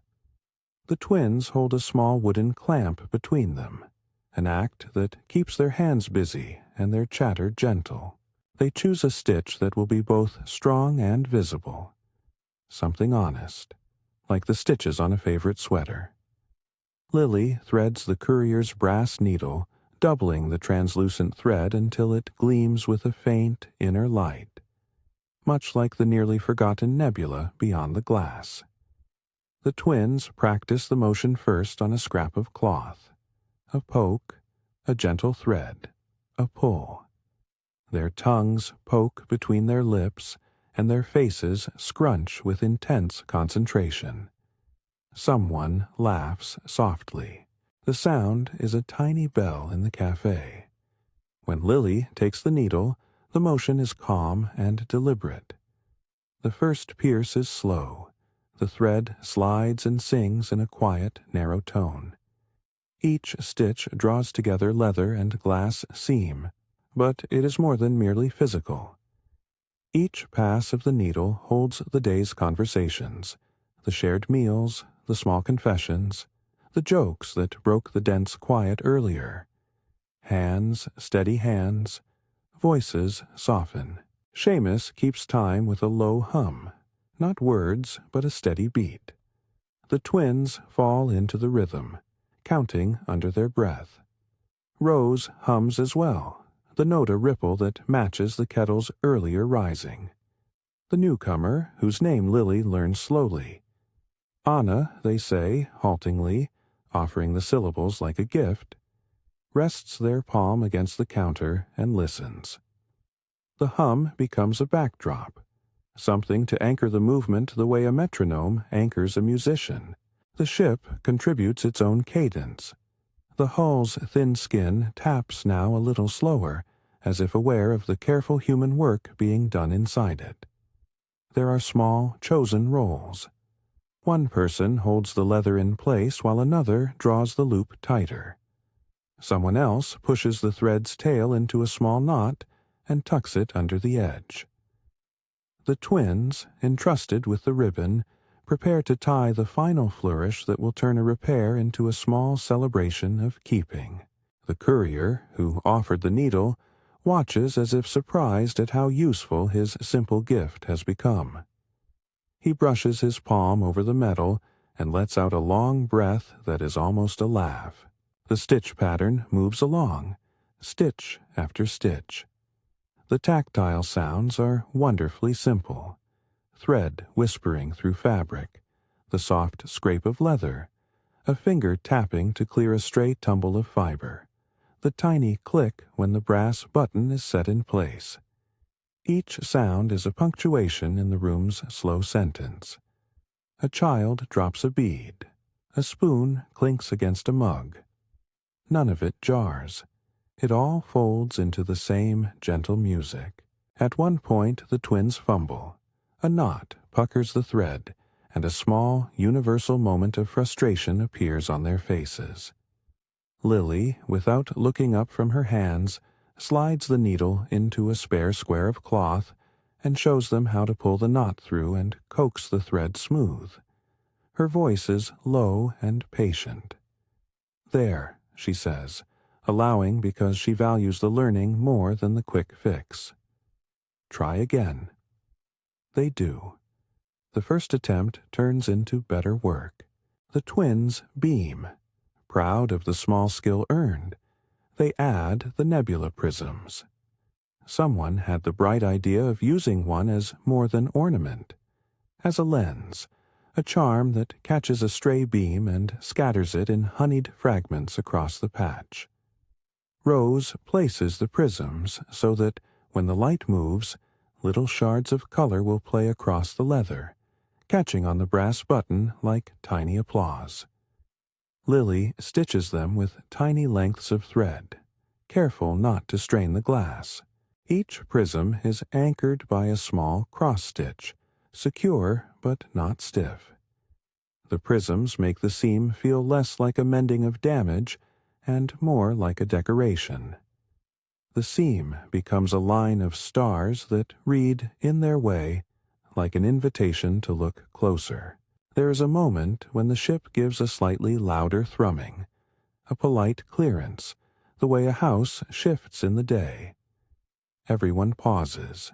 The twins hold a small wooden clamp between them, an act that keeps their hands busy and their chatter gentle. They choose a stitch that will be both strong and visible, something honest, like the stitches on a favorite sweater. Lily threads the courier's brass needle, doubling the translucent thread until it gleams with a faint inner light, much like the nearly forgotten nebula beyond the glass. The twins practice the motion first on a scrap of cloth. A poke, a gentle thread, a pull. Their tongues poke between their lips, and their faces scrunch with intense concentration. Someone laughs softly. The sound is a tiny bell in the cafe. When Lily takes the needle, the motion is calm and deliberate. The first pierce is slow. The thread slides and sings in a quiet, narrow tone. Each stitch draws together leather and glass seam, but it is more than merely physical. Each pass of the needle holds the day's conversations, the shared meals, the small confessions, the jokes that broke the dense quiet earlier. Hands, steady hands, voices soften. Seamus keeps time with a low hum, not words, but a steady beat. The twins fall into the rhythm, counting under their breath. Rose hums as well, the note a ripple that matches the kettle's earlier rising. The newcomer, whose name Lily learns slowly. Anna, they say, haltingly, offering the syllables like a gift, rests their palm against the counter and listens. The hum becomes a backdrop, something to anchor the movement the way a metronome anchors a musician. The ship contributes its own cadence. The hull's thin skin taps now a little slower, as if aware of the careful human work being done inside it. There are small, chosen roles. One person holds the leather in place while another draws the loop tighter. Someone else pushes the thread's tail into a small knot and tucks it under the edge. The twins, entrusted with the ribbon, prepare to tie the final flourish that will turn a repair into a small celebration of keeping. The courier, who offered the needle, watches as if surprised at how useful his simple gift has become. He brushes his palm over the metal and lets out a long breath that is almost a laugh. The stitch pattern moves along, stitch after stitch. The tactile sounds are wonderfully simple. Thread whispering through fabric, the soft scrape of leather, a finger tapping to clear a stray tumble of fiber, the tiny click when the brass button is set in place. Each sound is a punctuation in the room's slow sentence. A child drops a bead. A spoon clinks against a mug. None of it jars. It all folds into the same gentle music. At one point the twins fumble. A knot puckers the thread, and a small, universal moment of frustration appears on their faces. Lily, without looking up from her hands, slides the needle into a spare square of cloth and shows them how to pull the knot through and coax the thread smooth. Her voice is low and patient. "There," she says, allowing because she values the learning more than the quick fix. "Try again." They do. The first attempt turns into better work. The twins beam. Proud of the small skill earned, they add the nebula prisms. Someone had the bright idea of using one as more than ornament, as a lens, a charm that catches a stray beam and scatters it in honeyed fragments across the patch. Rose places the prisms so that, when the light moves, little shards of color will play across the leather, catching on the brass button like tiny applause. Lily stitches them with tiny lengths of thread, careful not to strain the glass. Each prism is anchored by a small cross-stitch, secure but not stiff. The prisms make the seam feel less like a mending of damage and more like a decoration. The seam becomes a line of stars that read, in their way, like an invitation to look closer. There is a moment when the ship gives a slightly louder thrumming, a polite clearance, the way a house shifts in the day. Everyone pauses.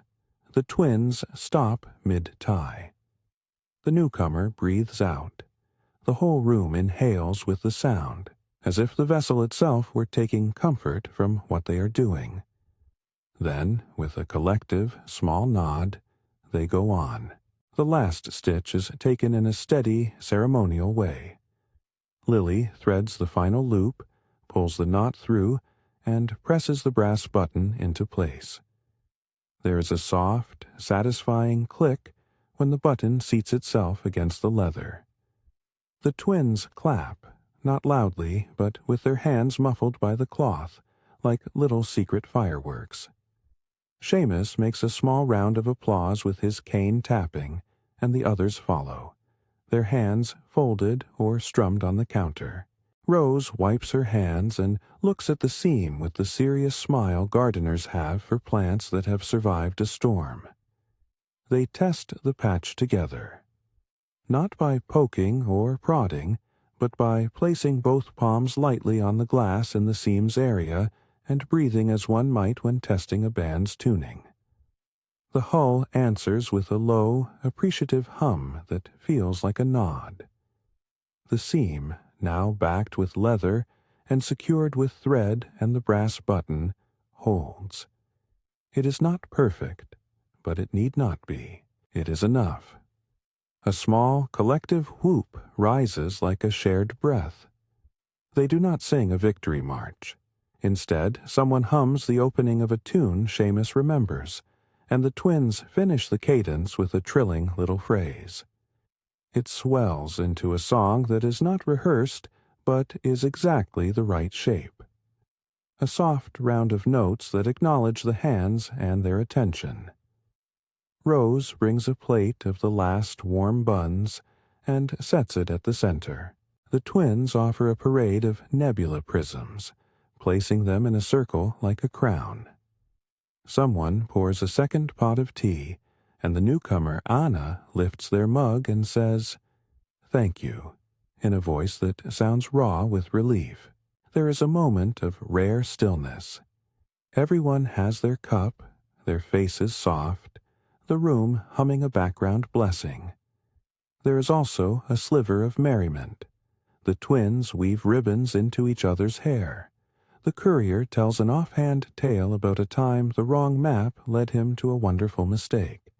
The twins stop mid-tie. The newcomer breathes out. The whole room inhales with the sound, as if the vessel itself were taking comfort from what they are doing. Then, with a collective, small nod, they go on. The last stitch is taken in a steady, ceremonial way. Lily threads the final loop, pulls the knot through, and presses the brass button into place. There is a soft, satisfying click when the button seats itself against the leather. The twins clap, not loudly, but with their hands muffled by the cloth, like little secret fireworks. Seamus makes a small round of applause with his cane tapping, and the others follow, their hands folded or strummed on the counter. Rose wipes her hands and looks at the seam with the serious smile gardeners have for plants that have survived a storm. They test the patch together, not by poking or prodding, but by placing both palms lightly on the glass in the seam's area and breathing as one might when testing a band's tuning. The hull answers with a low, appreciative hum that feels like a nod. The seam, now backed with leather and secured with thread and the brass button, holds. It is not perfect, but it need not be. It is enough. A small, collective whoop rises like a shared breath. They do not sing a victory march. Instead, someone hums the opening of a tune Seamus remembers, and the twins finish the cadence with a trilling little phrase. It swells into a song that is not rehearsed, but is exactly the right shape. A soft round of notes that acknowledge the hands and their attention. Rose brings a plate of the last warm buns and sets it at the center. The twins offer a parade of nebula prisms, placing them in a circle like a crown. Someone pours a second pot of tea, and the newcomer, Anna, lifts their mug and says, "Thank you," in a voice that sounds raw with relief. There is a moment of rare stillness. Everyone has their cup, their faces soft, the room humming a background blessing. There is also a sliver of merriment. The twins weave ribbons into each other's hair. The courier tells an offhand tale about a time the wrong map led him to a wonderful mistake.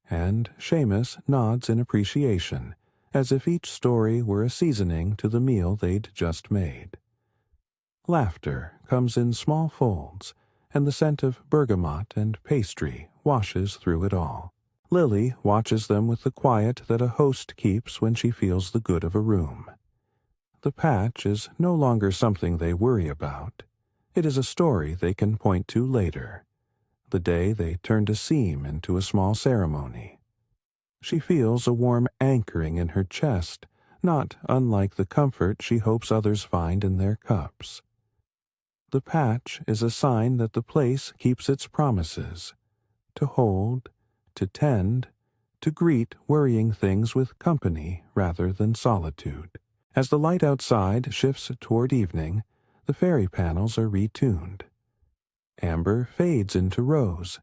And Seamus nods in appreciation, as if each story were a seasoning to the meal they'd just made. Laughter comes in small folds, and the scent of bergamot and pastry washes through it all. Lily watches them with the quiet that a host keeps when she feels the good of a room. The patch is no longer something they worry about. It is a story they can point to later, the day they turned a seam into a small ceremony. She feels a warm anchoring in her chest, not unlike the comfort she hopes others find in their cups. The patch is a sign that the place keeps its promises, to hold, to tend, to greet worrying things with company rather than solitude. As the light outside shifts toward evening, the fairy panels are retuned. Amber fades into rose,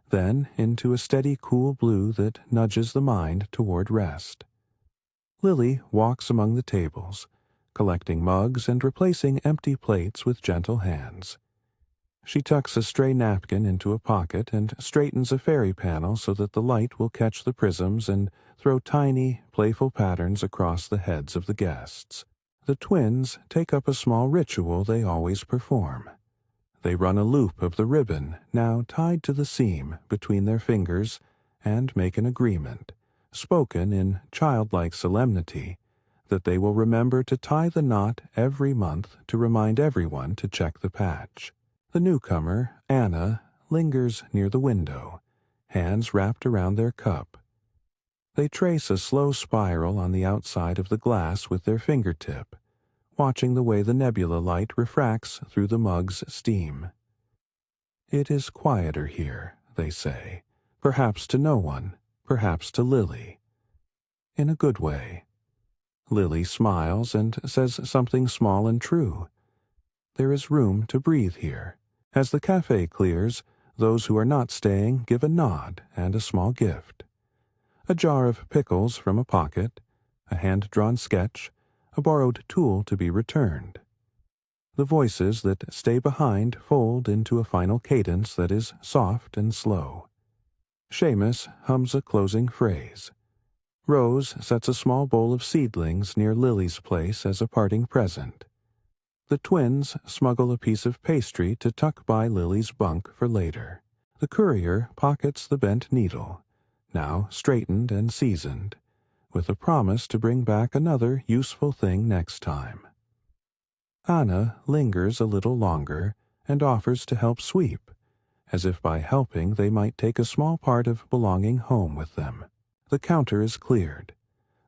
then into a steady cool blue that nudges the mind toward rest. Lily walks among the tables, collecting mugs and replacing empty plates with gentle hands. She tucks a stray napkin into a pocket and straightens a fairy panel so that the light will catch the prisms and throw tiny, playful patterns across the heads of the guests. The twins take up a small ritual they always perform. They run a loop of the ribbon, now tied to the seam, between their fingers, and make an agreement, spoken in childlike solemnity, that they will remember to tie the knot every month to remind everyone to check the patch. The newcomer, Anna, lingers near the window, hands wrapped around their cup. They trace a slow spiral on the outside of the glass with their fingertip, watching the way the nebula light refracts through the mug's steam. "It is quieter here," they say, perhaps to no one, perhaps to Lily. In a good way. Lily smiles and says something small and true. There is room to breathe here. As the cafe clears, those who are not staying give a nod and a small gift. A jar of pickles from a pocket, a hand-drawn sketch, a borrowed tool to be returned. The voices that stay behind fold into a final cadence that is soft and slow. Seamus hums a closing phrase. Rose sets a small bowl of seedlings near Lily's place as a parting present. The twins smuggle a piece of pastry to tuck by Lily's bunk for later. The courier pockets the bent needle, now straightened and seasoned, with a promise to bring back another useful thing next time. Anna lingers a little longer and offers to help sweep, as if by helping they might take a small part of belonging home with them. The counter is cleared.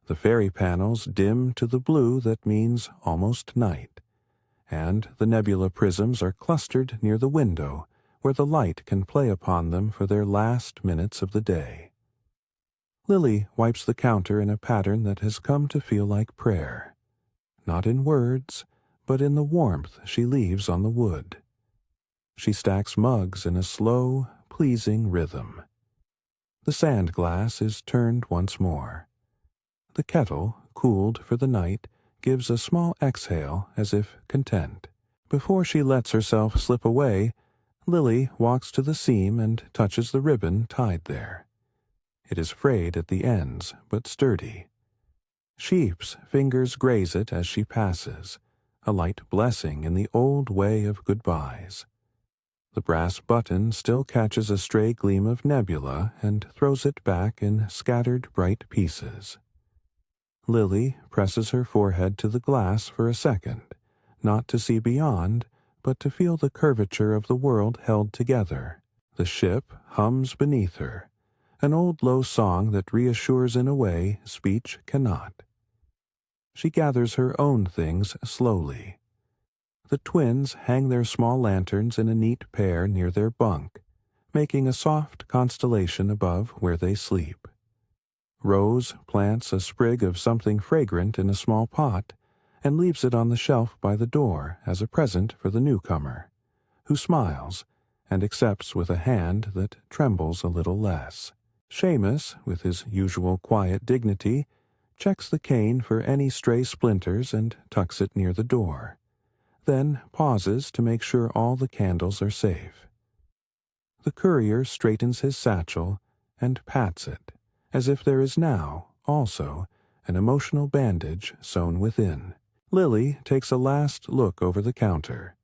The fairy panels dim to the blue that means almost night, and the nebula prisms are clustered near the window where the light can play upon them for their last minutes of the day. Lily wipes the counter in a pattern that has come to feel like prayer, not in words, but in the warmth she leaves on the wood. She stacks mugs in a slow, pleasing rhythm. The sand glass is turned once more. The kettle, cooled for the night, gives a small exhale as if content. Before she lets herself slip away, Lily walks to the seam and touches the ribbon tied there. It is frayed at the ends, but sturdy. Sheep's fingers graze it as she passes, a light blessing in the old way of goodbyes. The brass button still catches a stray gleam of nebula and throws it back in scattered bright pieces. Lily presses her forehead to the glass for a second, not to see beyond, but to feel the curvature of the world held together. The ship hums beneath her, an old low song that reassures in a way speech cannot. She gathers her own things slowly. The twins hang their small lanterns in a neat pair near their bunk, making a soft constellation above where they sleep. Rose plants a sprig of something fragrant in a small pot and leaves it on the shelf by the door as a present for the newcomer, who smiles and accepts with a hand that trembles a little less. Seamus, with his usual quiet dignity, checks the cane for any stray splinters and tucks it near the door, then pauses to make sure all the candles are safe. The courier straightens his satchel and pats it, as if there is now, also, an emotional bandage sewn within. Lily takes a last look over the counter.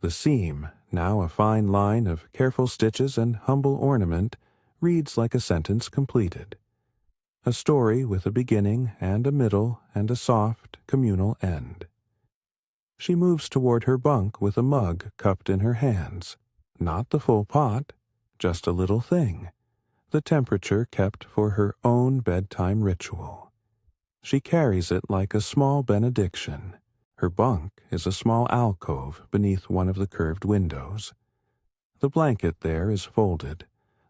The seam, now a fine line of careful stitches and humble ornament, reads like a sentence completed. A story with a beginning and a middle and a soft, communal end. She moves toward her bunk with a mug cupped in her hands. Not the full pot, just a little thing, the temperature kept for her own bedtime ritual. She carries it like a small benediction. Her bunk is a small alcove beneath one of the curved windows. The blanket there is folded.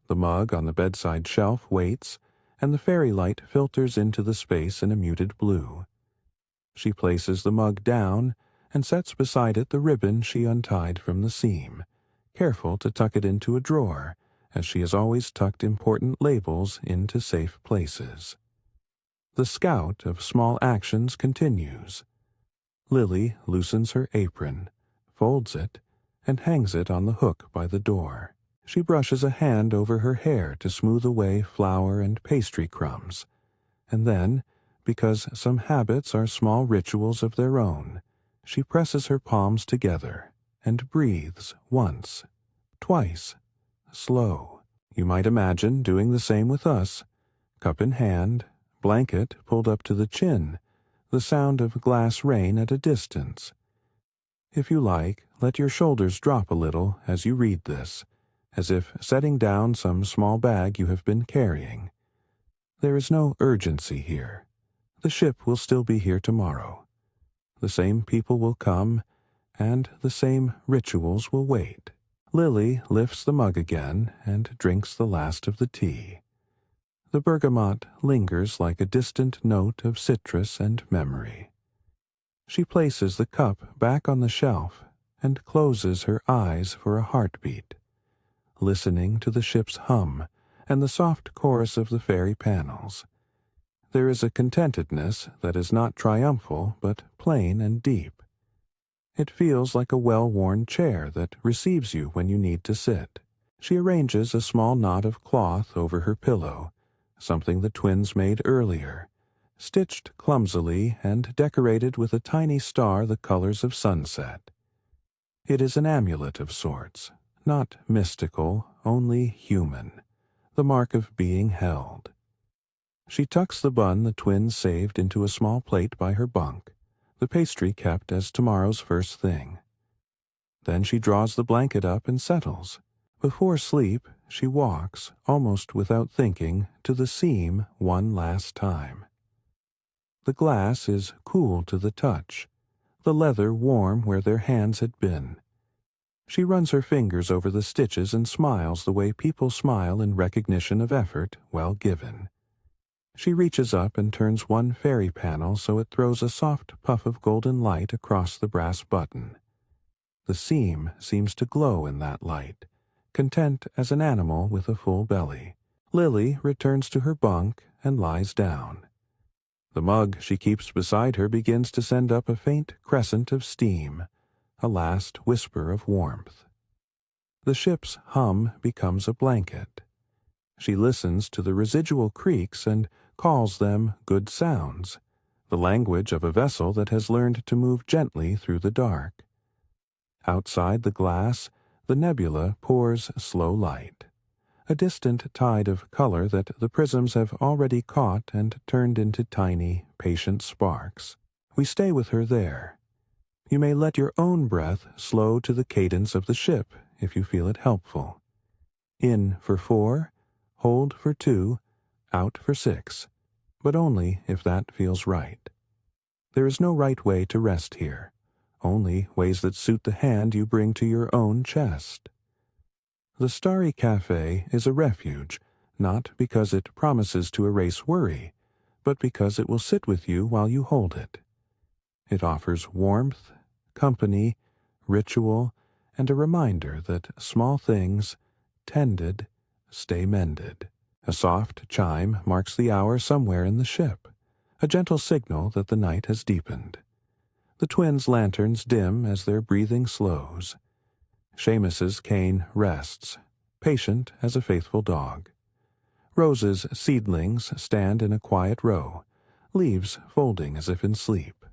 The mug on the bedside shelf waits, and the fairy light filters into the space in a muted blue. She places the mug down and sets beside it the ribbon she untied from the seam, careful to tuck it into a drawer, as she has always tucked important labels into safe places. The scout of small actions continues. Lily loosens her apron, folds it, and hangs it on the hook by the door. She brushes a hand over her hair to smooth away flour and pastry crumbs, and then, because some habits are small rituals of their own, she presses her palms together and breathes once, twice, slow. You might imagine doing the same with us, cup in hand, blanket pulled up to the chin, the sound of glass rain at a distance. If you like, let your shoulders drop a little as you read this, as if setting down some small bag you have been carrying. There is no urgency here. The ship will still be here tomorrow. The same people will come, and the same rituals will wait. Lily lifts the mug again and drinks the last of the tea. The bergamot lingers like a distant note of citrus and memory. She places the cup back on the shelf and closes her eyes for a heartbeat, listening to the ship's hum and the soft chorus of the fairy panels. There is a contentedness that is not triumphal but plain and deep. It feels like a well-worn chair that receives you when you need to sit. She arranges a small knot of cloth over her pillow, something the twins made earlier, stitched clumsily and decorated with a tiny star the colors of sunset. It is an amulet of sorts, not mystical, only human, the mark of being held. She tucks the bun the twins saved into a small plate by her bunk, the pastry kept as tomorrow's first thing. Then she draws the blanket up and settles. Before sleep, she walks, almost without thinking, to the seam one last time. The glass is cool to the touch, the leather warm where their hands had been. She runs her fingers over the stitches and smiles the way people smile in recognition of effort well given. She reaches up and turns one fairy panel so it throws a soft puff of golden light across the brass button. The seam seems to glow in that light, content as an animal with a full belly. Lily returns to her bunk and lies down. The mug she keeps beside her begins to send up a faint crescent of steam, a last whisper of warmth. The ship's hum becomes a blanket. She listens to the residual creaks and calls them good sounds, the language of a vessel that has learned to move gently through the dark. Outside the glass, the nebula pours slow light, a distant tide of color that the prisms have already caught and turned into tiny, patient sparks. We stay with her there. You may let your own breath slow to the cadence of the ship if you feel it helpful. In for 4, hold for 2, out for 6, but only if that feels right. There is no right way to rest here, only ways that suit the hand you bring to your own chest. The Starry Cafe is a refuge, not because it promises to erase worry, but because it will sit with you while you hold it. It offers warmth, company, ritual, and a reminder that small things, tended, stay mended. A soft chime marks the hour somewhere in the ship, a gentle signal that the night has deepened. The twins' lanterns dim as their breathing slows. Seamus's cane rests, patient as a faithful dog. Rose's seedlings stand in a quiet row, leaves folding as if in sleep.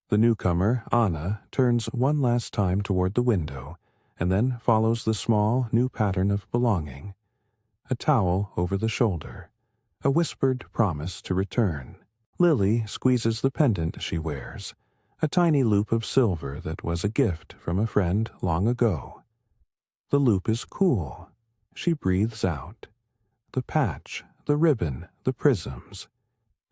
The newcomer, Anna, turns one last time toward the window, and then follows the small, new pattern of belonging. A towel over the shoulder, a whispered promise to return. Lily squeezes the pendant she wears, a tiny loop of silver that was a gift from a friend long ago. The loop is cool. She breathes out. The patch, the ribbon, the prisms.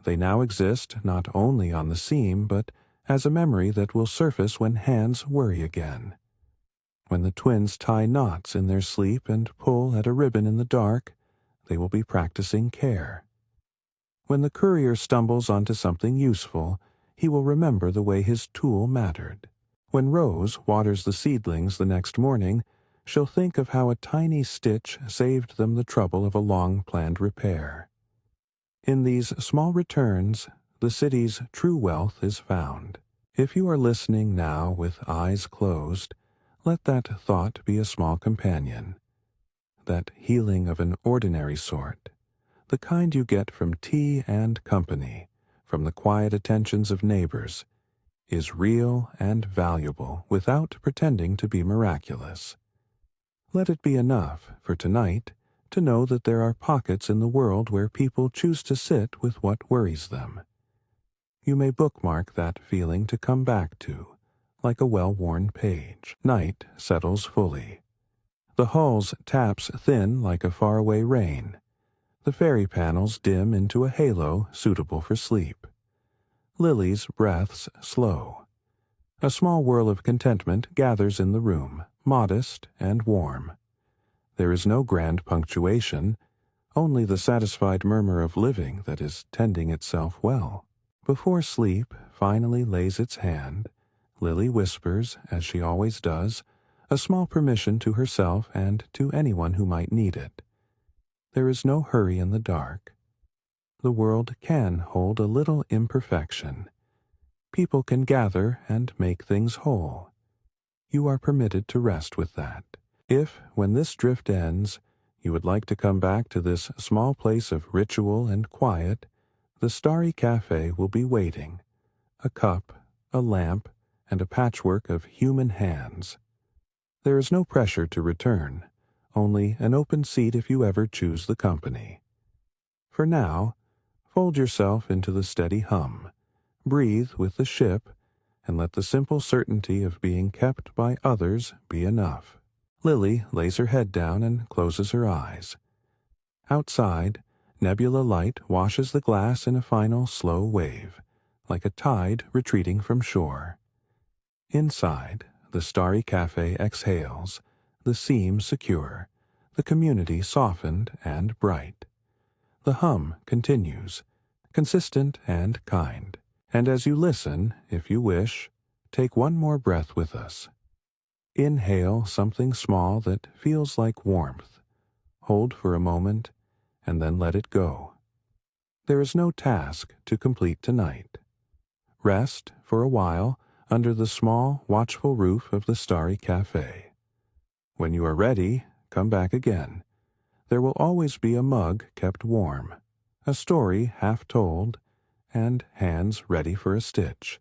They now exist not only on the seam, but as a memory that will surface when hands worry again. When the twins tie knots in their sleep and pull at a ribbon in the dark, they will be practicing care. When the courier stumbles onto something useful, he will remember the way his tool mattered. When Rose waters the seedlings the next morning, she'll think of how a tiny stitch saved them the trouble of a long-planned repair. In these small returns, the city's true wealth is found. If you are listening now with eyes closed, let that thought be a small companion. That healing of an ordinary sort, the kind you get from tea and company, from the quiet attentions of neighbors. is real and valuable without pretending to be miraculous. Let it be enough for tonight to know that there are pockets in the world where people choose to sit with what worries them. You may bookmark that feeling to come back to, like a well-worn page. Night settles fully. The hall's taps thin like a faraway rain. The fairy panels dim into a halo suitable for sleep. Lily's breaths slow. A small whirl of contentment gathers in the room, modest and warm. There is no grand punctuation, only the satisfied murmur of living that is tending itself well. Before sleep finally lays its hand, Lily whispers, as she always does, a small permission to herself and to anyone who might need it. There is no hurry in the dark. The world can hold a little imperfection. People can gather and make things whole. You are permitted to rest with that. If, when this drift ends, you would like to come back to this small place of ritual and quiet, the Starry Cafe will be waiting. A cup, a lamp, and a patchwork of human hands. There is no pressure to return, only an open seat if you ever choose the company. For now, fold yourself into the steady hum, breathe with the ship, and let the simple certainty of being kept by others be enough. Lily lays her head down and closes her eyes. Outside, nebula light washes the glass in a final slow wave, like a tide retreating from shore. Inside, the Starry Cafe exhales, the seam secure, the community softened and bright. The hum continues, consistent and kind. And as you listen, if you wish, take one more breath with us. Inhale something small that feels like warmth. Hold for a moment, and then let it go. There is no task to complete tonight. Rest for a while under the small, watchful roof of the Starry Cafe. When you are ready, come back again. There will always be a mug kept warm, a story half told, and hands ready for a stitch.